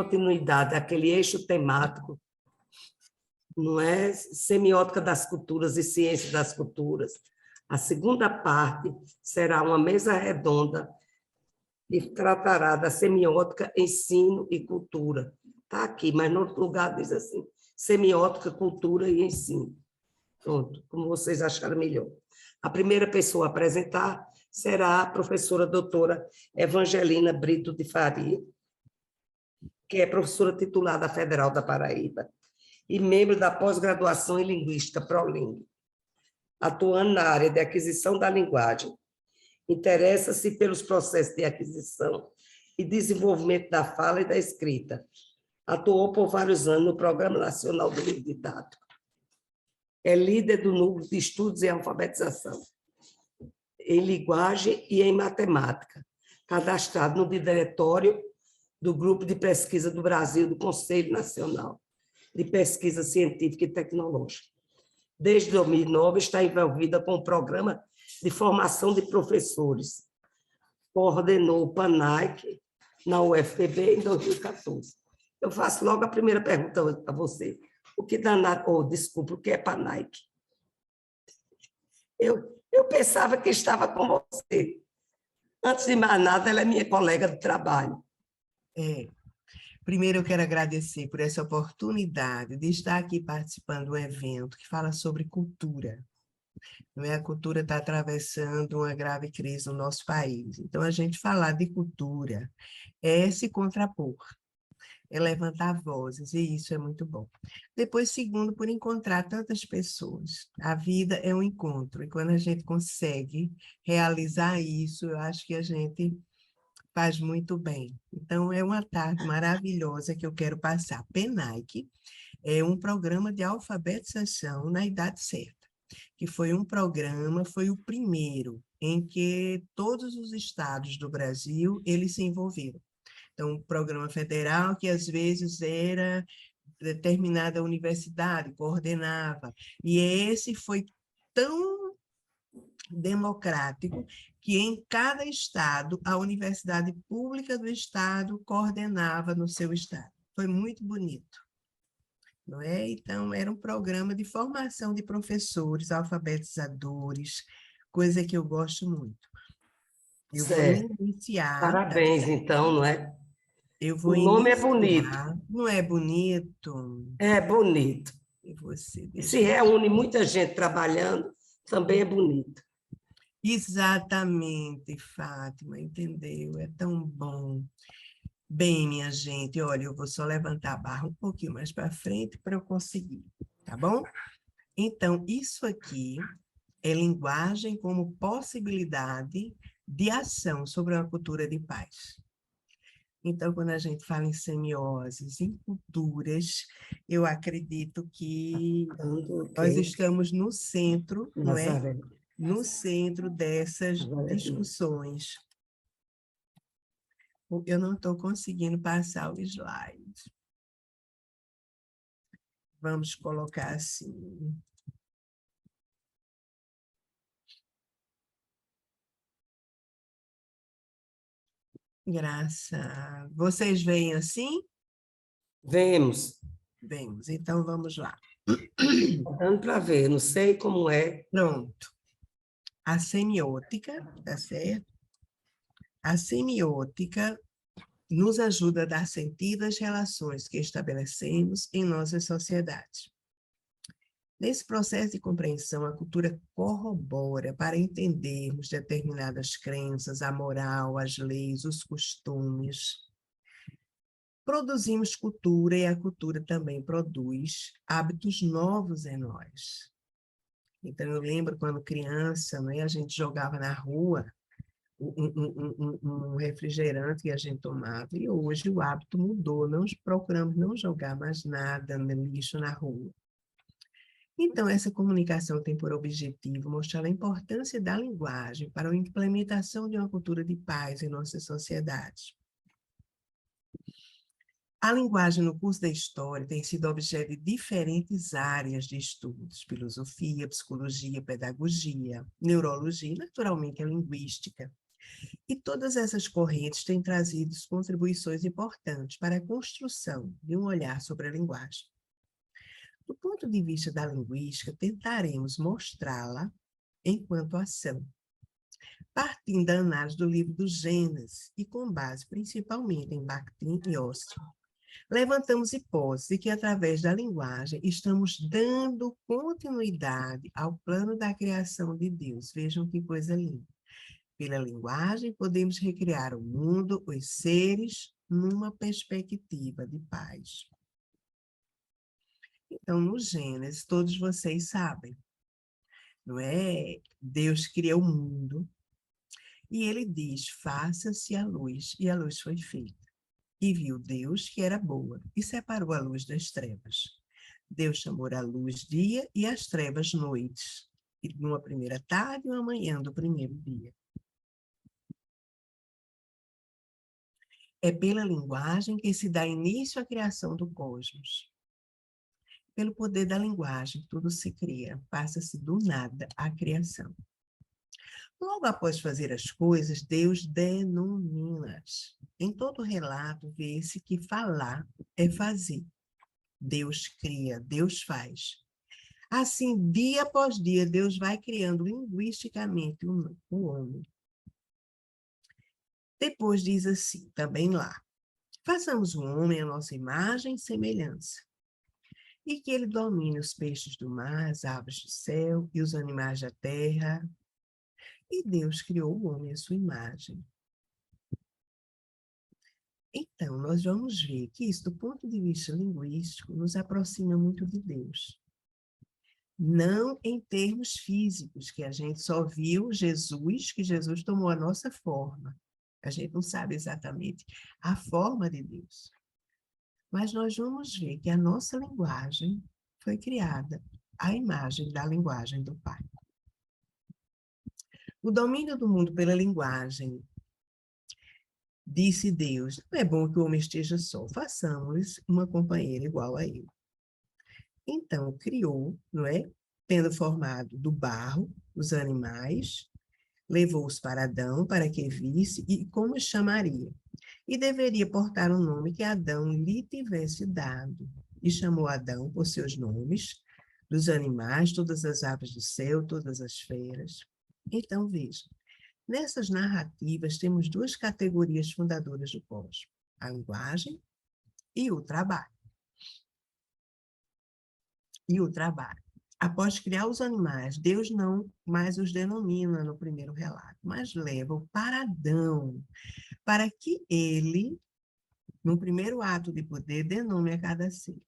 continuidade àquele eixo temático, não é? Semiótica das culturas e ciência das culturas. A segunda parte será uma mesa redonda e tratará da semiótica, ensino e cultura. Está aqui, mas no outro lugar diz assim, semiótica, cultura e ensino. Pronto, como vocês acharam melhor. A primeira pessoa a apresentar será a professora doutora Evangelina Brito de Faria, que é professora titular da Federal da Paraíba e membro da pós-graduação em Linguística, ProLing, atuando na área de aquisição da linguagem. Interessa-se pelos processos de aquisição e desenvolvimento da fala e da escrita. Atuou por vários anos no Programa Nacional do Livro Didático. É líder do Núcleo de Estudos em Alfabetização, em Linguagem e em Matemática, cadastrado no diretório do Grupo de Pesquisa do Brasil do Conselho Nacional de Pesquisa Científica e Tecnológica. Desde 2009, está envolvida com o Programa de Formação de Professores. Coordenou o PANAIC na UFPB em 2014. Eu faço logo a primeira pergunta a você. O que danado, desculpa, o que é PANAIC? Eu pensava que estava com você. Antes de mais nada, ela é minha colega de trabalho. Primeiro, eu quero agradecer por essa oportunidade de estar aqui participando de um evento que fala sobre cultura. Não é? A cultura está atravessando uma grave crise no nosso país. Então, a gente falar de cultura é se contrapor, é levantar vozes, e isso é muito bom. Depois, segundo, por encontrar tantas pessoas. A vida é um encontro, e quando a gente consegue realizar isso, eu acho que a gente faz muito bem. Então, é uma tarde maravilhosa que eu quero passar. PENAIC é um programa de alfabetização na idade certa, que foi um programa, foi o primeiro em que todos os estados do Brasil, eles se envolveram. Então, um programa federal que, às vezes, era determinada universidade, coordenava, e esse foi tão democrático que em cada estado, a universidade pública do estado coordenava no seu estado. Foi muito bonito, não é? Então, era um programa de formação de professores, alfabetizadores, coisa que eu gosto muito. Eu vou iniciar... Parabéns, então, não é? Eu vou o nome iniciar, é bonito. Não é bonito? É bonito. E você E se reúne muita gente trabalhando, também é bonito. Exatamente, Fátima, entendeu? É tão bom. Bem, minha gente, olha, eu vou só levantar a barra um pouquinho mais para frente para eu conseguir, tá bom? Então, isso aqui é linguagem como possibilidade de ação sobre uma cultura de paz. Então, quando a gente fala em semioses, em culturas, eu acredito que nós estamos no centro, não é? No centro dessas discussões. Eu não estou conseguindo passar o slide. Vamos colocar assim. Graça. Vocês veem assim? Vemos. Vemos. Então, vamos lá. Dando para ver, não sei como é. Pronto. A semiótica, tá certo? A semiótica nos ajuda a dar sentido às relações que estabelecemos em nossas sociedades. Nesse processo de compreensão, a cultura corrobora para entendermos determinadas crenças, a moral, as leis, os costumes. Produzimos cultura e a cultura também produz hábitos novos em nós. Então, eu lembro quando criança, né, a gente jogava na rua um refrigerante que a gente tomava, e hoje o hábito mudou, nós procuramos não jogar mais nada no lixo na rua. Então, essa comunicação tem por objetivo mostrar a importância da linguagem para a implementação de uma cultura de paz em nossa sociedade. A linguagem no curso da história tem sido objeto de diferentes áreas de estudos, filosofia, psicologia, pedagogia, neurologia e, naturalmente, a linguística. E todas essas correntes têm trazido contribuições importantes para a construção de um olhar sobre a linguagem. Do ponto de vista da linguística, tentaremos mostrá-la enquanto ação, partindo da análise do livro do Gênesis e com base principalmente em Bakhtin e Austin. Levantamos hipótese de que, através da linguagem, estamos dando continuidade ao plano da criação de Deus. Vejam que coisa linda. Pela linguagem, podemos recriar o mundo, os seres, numa perspectiva de paz. Então, no Gênesis, todos vocês sabem, não é? Deus cria o mundo e ele diz, faça-se a luz, e a luz foi feita. E viu Deus que era boa, e separou a luz das trevas. Deus chamou a luz dia e as trevas noites, e numa primeira tarde e uma manhã do primeiro dia. É pela linguagem que se dá início à criação do cosmos. Pelo poder da linguagem, tudo se cria, passa-se do nada à criação. Logo após fazer as coisas, Deus denomina-as. Em todo relato, vê-se que falar é fazer. Deus cria, Deus faz. Assim, dia após dia, Deus vai criando linguisticamente o homem. Depois diz assim, também lá, façamos o homem à nossa imagem e semelhança, e que ele domine os peixes do mar, as aves do céu e os animais da terra. E Deus criou o homem à sua imagem. Então, nós vamos ver que isso, do ponto de vista linguístico, nos aproxima muito de Deus. Não em termos físicos, que a gente só viu Jesus, que Jesus tomou a nossa forma. A gente não sabe exatamente a forma de Deus. Mas nós vamos ver que a nossa linguagem foi criada à imagem da linguagem do Pai. O domínio do mundo pela linguagem, disse Deus, não é bom que o homem esteja só, façamos uma companheira igual a ele. Então, criou, não é? Tendo formado do barro os animais, levou-os para Adão para que visse e como os chamaria. E deveria portar um nome que Adão lhe tivesse dado. E chamou Adão por seus nomes, dos animais, todas as aves do céu, todas as feras. Então, veja, nessas narrativas temos duas categorias fundadoras do cosmos, a linguagem e o trabalho. Após criar os animais, Deus não mais os denomina no primeiro relato, mas leva-o para Adão, para que ele, no primeiro ato de poder, denome a cada ser.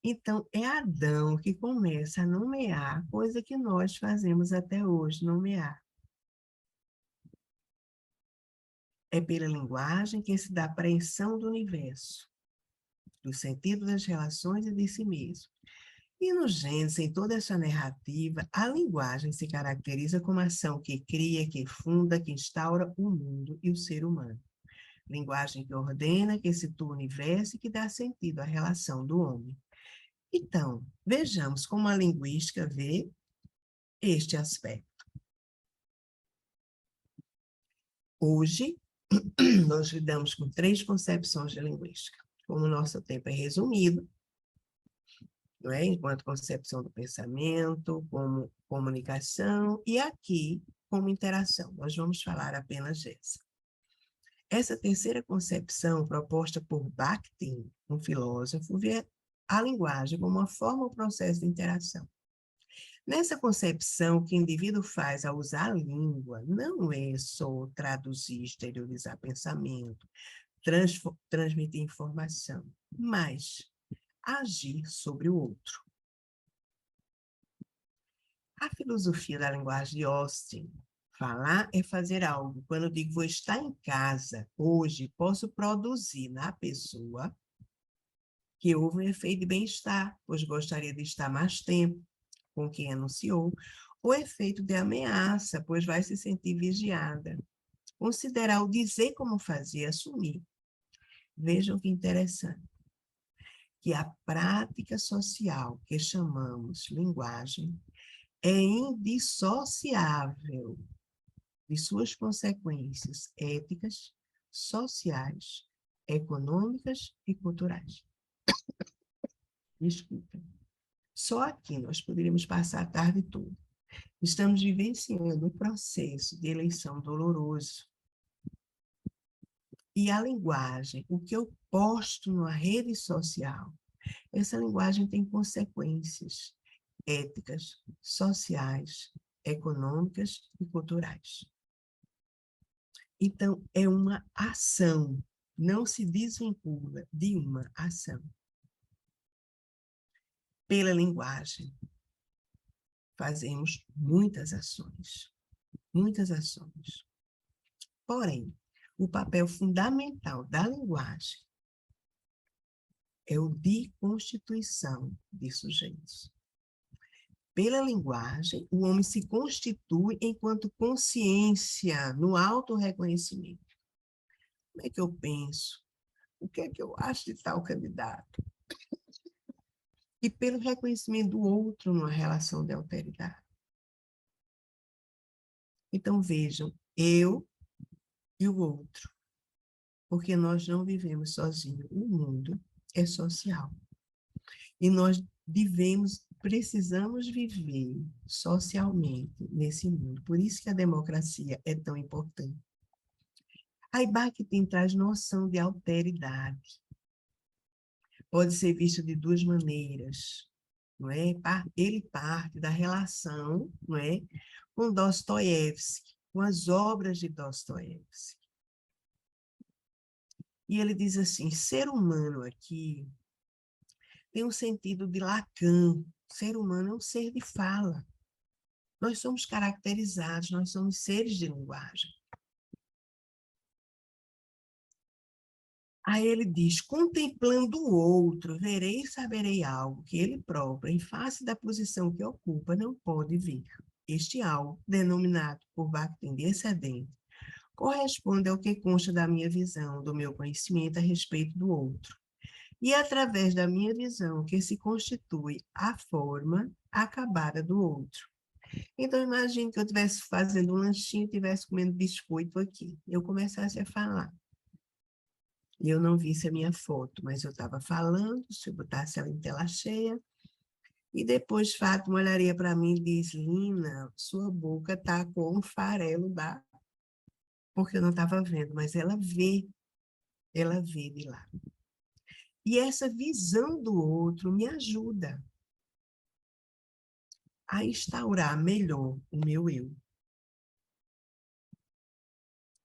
Então, é Adão que começa a nomear, coisa que nós fazemos até hoje, nomear. É pela linguagem que se dá a apreensão do universo, do sentido das relações e de si mesmo. E no Gênesis, em toda essa narrativa, a linguagem se caracteriza como ação que cria, que funda, que instaura o mundo e o ser humano. Linguagem que ordena, que situa o universo e que dá sentido à relação do homem. Então, vejamos como a linguística vê este aspecto. Hoje, nós lidamos com 3 concepções de linguística. Como o nosso tempo é resumido, não é? Enquanto concepção do pensamento, como comunicação, e aqui, como interação. Nós vamos falar apenas dessa. Essa terceira concepção, proposta por Bakhtin, um filósofo, vê a linguagem como uma forma ou processo de interação. Nessa concepção, o que o indivíduo faz ao usar a língua não é só traduzir, exteriorizar pensamento, transmitir informação, mas agir sobre o outro. A filosofia da linguagem de Austin, falar é fazer algo. Quando eu digo vou estar em casa hoje, posso produzir na pessoa que houve um efeito de bem-estar, pois gostaria de estar mais tempo com quem anunciou, ou efeito de ameaça, pois vai se sentir vigiada. Considerar o dizer como fazer, assumir. Vejam que interessante. Que a prática social que chamamos linguagem é indissociável de suas consequências éticas, sociais, econômicas e culturais. Desculpa. Só aqui nós poderíamos passar a tarde toda. Estamos vivenciando um processo de eleição doloroso. E a linguagem, o que eu posto na rede social, essa linguagem tem consequências éticas, sociais, econômicas e culturais. Então, é uma ação, não se desvincula de uma ação. Pela linguagem, fazemos muitas ações, muitas ações. Porém, o papel fundamental da linguagem é o de constituição de sujeitos. Pela linguagem, o homem se constitui enquanto consciência, no autorreconhecimento. Como é que eu penso? O que é que eu acho de tal candidato? E pelo reconhecimento do outro numa relação de alteridade. Então, vejam, eu e o outro. Porque nós não vivemos sozinhos. O mundo é social. E nós precisamos viver socialmente nesse mundo. Por isso que a democracia é tão importante. Aí Bakhtin traz noção de alteridade. Pode ser visto de duas maneiras, não é? Ele parte da relação, não é, com Dostoiévski, com as obras de Dostoiévski. E ele diz assim, ser humano aqui tem um sentido de Lacan. Ser humano é um ser de fala. Nós somos caracterizados, nós somos seres de linguagem. Aí ele diz, contemplando o outro, verei e saberei algo que ele próprio, em face da posição que ocupa, não pode vir. Este algo, denominado por Bakhtin de excedente, corresponde ao que consta da minha visão, do meu conhecimento a respeito do outro. E através da minha visão que se constitui a forma acabada do outro. Então, imagine que eu estivesse fazendo um lanchinho, estivesse comendo biscoito aqui. Eu começasse a falar. E eu não visse a minha foto, mas eu estava falando, se eu botasse ela em tela cheia. E depois Fátima olharia para mim e diz, Lina, sua boca está com um farelo da... Porque eu não estava vendo, mas ela vê de lá. E essa visão do outro me ajuda a instaurar melhor o meu eu.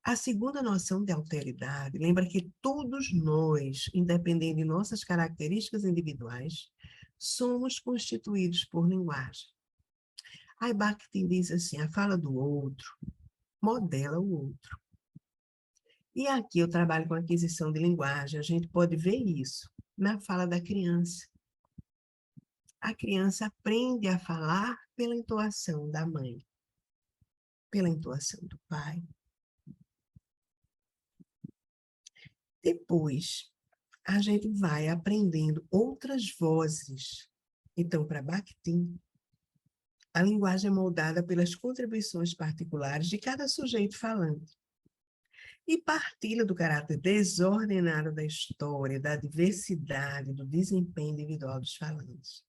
A segunda noção de alteridade lembra que todos nós, independente de nossas características individuais, somos constituídos por linguagem. Aí Bakhtin diz assim, a fala do outro modela o outro. E aqui eu trabalho com aquisição de linguagem, a gente pode ver isso na fala da criança. A criança aprende a falar pela entoação da mãe, pela entoação do pai. Depois, a gente vai aprendendo outras vozes. Então, para Bakhtin, a linguagem é moldada pelas contribuições particulares de cada sujeito falante. E partilha do caráter desordenado da história, da diversidade, do desempenho individual dos falantes,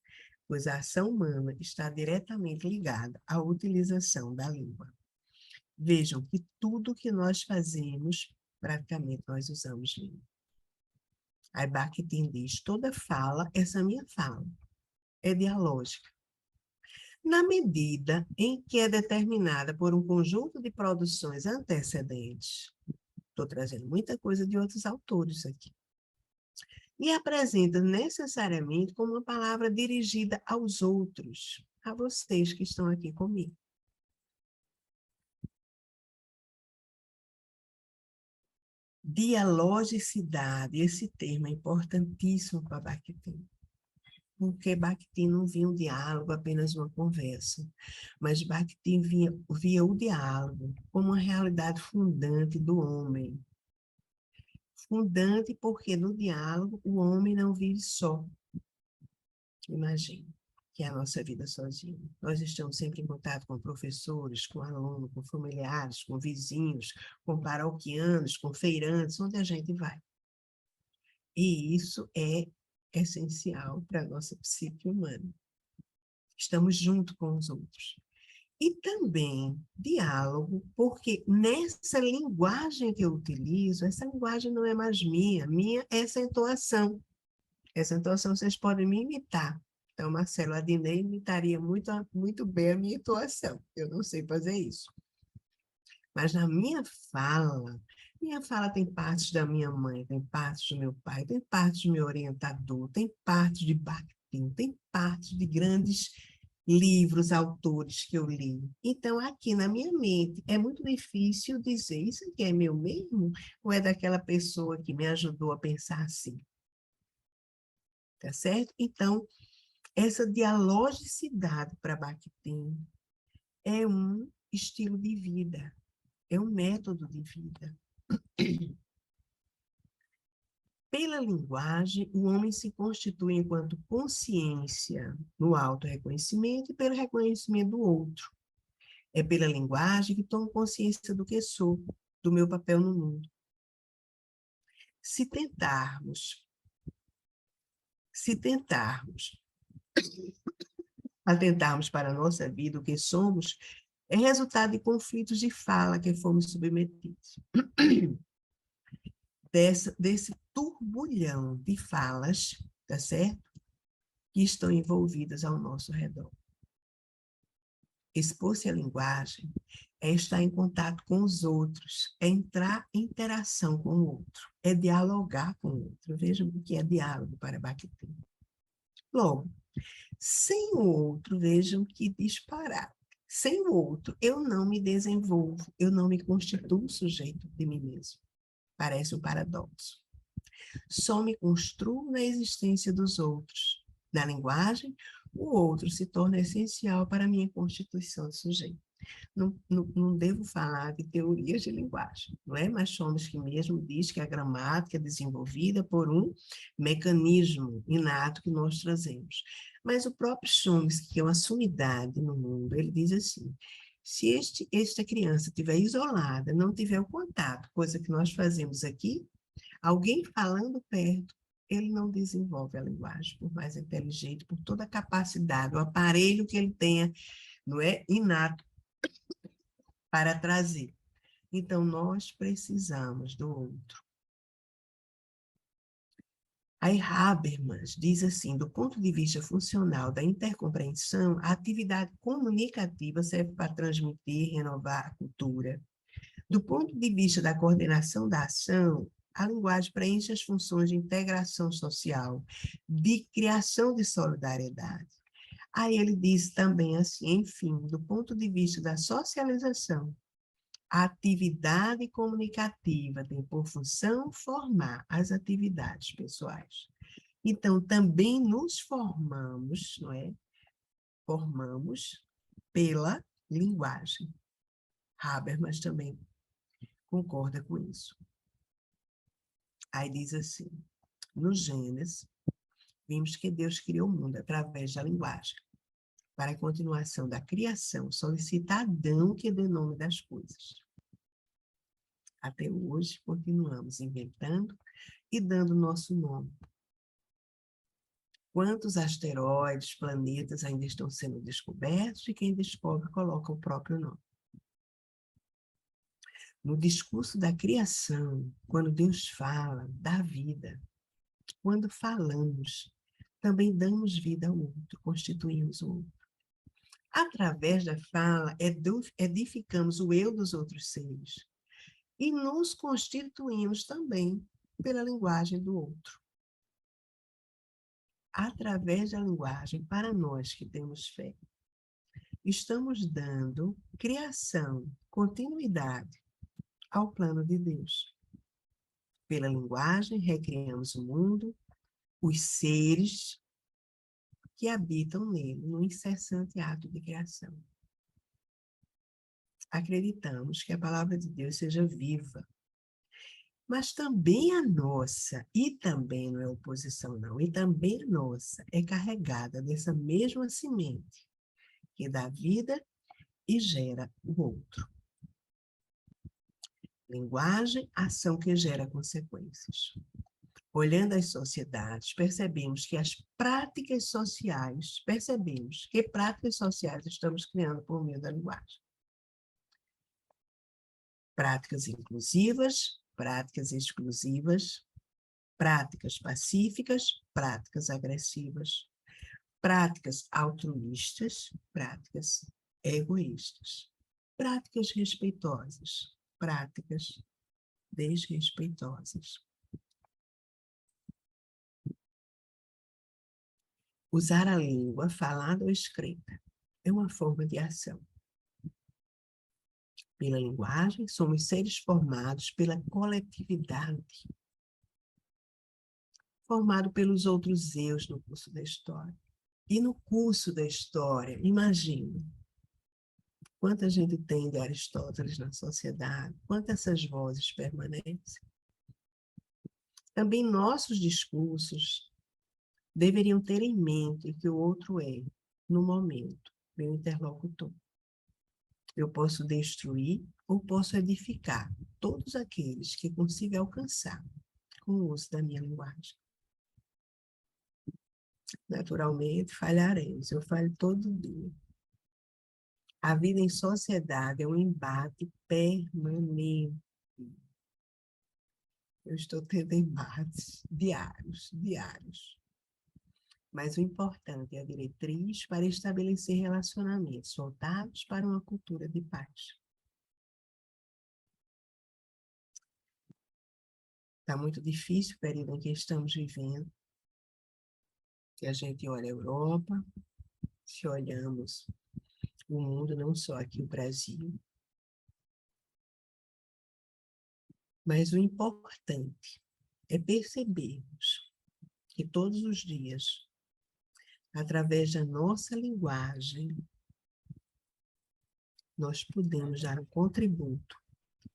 pois a ação humana está diretamente ligada à utilização da língua. Vejam que tudo que nós fazemos, praticamente nós usamos língua. Aí Bakhtin diz, toda fala, essa minha fala, é dialógica. Na medida em que é determinada por um conjunto de produções antecedentes, estou trazendo muita coisa de outros autores aqui, e apresenta necessariamente como uma palavra dirigida aos outros, a vocês que estão aqui comigo. Dialogicidade, esse termo é importantíssimo para Bakhtin, porque Bakhtin não via um diálogo, apenas uma conversa, mas Bakhtin via o diálogo como uma realidade fundante do homem. Fundante porque no diálogo o homem não vive só. Imagine. que é a nossa vida sozinho. Nós estamos sempre em contato com professores, com alunos, com familiares, com vizinhos, com paroquianos, com feirantes, onde a gente vai. E isso é essencial para a nossa psique humana. Estamos junto com os outros. E também diálogo, porque nessa linguagem que eu utilizo, essa linguagem não é mais minha é essa entoação. Essa entoação vocês podem me imitar. Então, Marcelo Adnet imitaria muito bem a minha entoação. Eu não sei fazer isso. Mas na minha fala tem partes da minha mãe, tem partes do meu pai, tem partes do meu orientador, tem partes de Bakhtin, tem partes de grandes livros, autores que eu li. Então, aqui na minha mente, é muito difícil dizer, isso aqui é meu mesmo? Ou é daquela pessoa que me ajudou a pensar assim? Tá certo? Então, essa dialogicidade para Bakhtin é um estilo de vida, é um método de vida. Pela linguagem, o homem se constitui enquanto consciência no auto-reconhecimento e pelo reconhecimento do outro. É pela linguagem que tomo consciência do que sou, do meu papel no mundo. Se tentarmos atentarmos para a nossa vida, o que somos, é resultado de conflitos de fala que fomos submetidos. Desse turbulhão de falas, tá certo? Que estão envolvidas ao nosso redor. Expor-se à linguagem é estar em contato com os outros, é entrar em interação com o outro, é dialogar com o outro. Vejam o que é diálogo para Bakhtin. Logo, sem o outro, vejam que disparate. Sem o outro, eu não me desenvolvo, eu não me constituo sujeito de mim mesmo. Parece um paradoxo. Só me construo na existência dos outros. Na linguagem, o outro se torna essencial para a minha constituição de sujeito. Não devo falar de teorias de linguagem, não é? Mas Chomsky mesmo diz que a gramática é desenvolvida por um mecanismo inato que nós trazemos. Mas o próprio Chomsky, que é uma sumidade no mundo, ele diz assim, se esta criança estiver isolada, não tiver o contato, coisa que nós fazemos aqui, alguém falando perto, ele não desenvolve a linguagem, por mais inteligente, por toda a capacidade, o aparelho que ele tenha, não é, inato, para trazer. Então, nós precisamos do outro. Aí Habermas diz assim, do ponto de vista funcional da intercompreensão, a atividade comunicativa serve para transmitir e renovar a cultura. Do ponto de vista da coordenação da ação, a linguagem preenche as funções de integração social, de criação de solidariedade. Aí ele diz também assim, enfim, do ponto de vista da socialização, a atividade comunicativa tem por função formar as atividades pessoais. Então, também nos formamos, não é? Formamos pela linguagem. Habermas também concorda com isso. Aí diz assim, no Gênesis, vimos que Deus criou o mundo através da linguagem. Para a continuação da criação, solicita a Adão que dê nome das coisas. Até hoje, continuamos inventando e dando nosso nome. Quantos asteroides, planetas ainda estão sendo descobertos e quem descobre coloca o próprio nome. No discurso da criação, quando Deus fala, dá vida. Quando falamos, também damos vida ao outro, constituímos o outro. Através da fala, edificamos o eu dos outros seres e nos constituímos também pela linguagem do outro. Através da linguagem, para nós que temos fé, estamos dando criação, continuidade ao plano de Deus. Pela linguagem, recriamos o mundo, os seres que habitam nele, no incessante ato de criação. Acreditamos que a palavra de Deus seja viva Mas também a nossa, e também não é oposição não, e também a nossa é carregada dessa mesma semente que dá vida e gera o outro. Linguagem, ação que gera consequências. Olhando as sociedades, percebemos que práticas sociais estamos criando por meio da linguagem. Práticas inclusivas, práticas exclusivas, práticas pacíficas, práticas agressivas, práticas altruístas, práticas egoístas, práticas respeitosas, práticas desrespeitosas. Usar a língua, falada ou escrita, é uma forma de ação. Pela linguagem, somos seres formados pela coletividade, formado pelos outros eus no curso da história. E no curso da história, imagina, quanta gente tem de Aristóteles na sociedade, quantas essas vozes permanecem. Também nossos discursos deveriam ter em mente que o outro é, no momento, meu interlocutor. Eu posso destruir ou posso edificar todos aqueles que consigo alcançar com o uso da minha linguagem. Naturalmente, falharemos, eu falho todo dia. A vida em sociedade é um embate permanente. Eu estou tendo embates diários. Mas o importante é a diretriz para estabelecer relacionamentos voltados para uma cultura de paz. Está muito difícil o período em que estamos vivendo. Se a gente olha a Europa, se olhamos o mundo, não só aqui o Brasil. Mas o importante é percebermos que todos os dias, através da nossa linguagem, nós podemos dar um contributo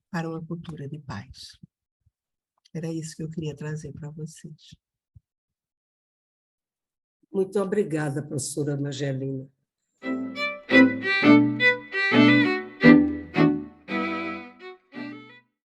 para uma cultura de paz. Era isso que eu queria trazer para vocês. Muito obrigada, professora Ana Angelina.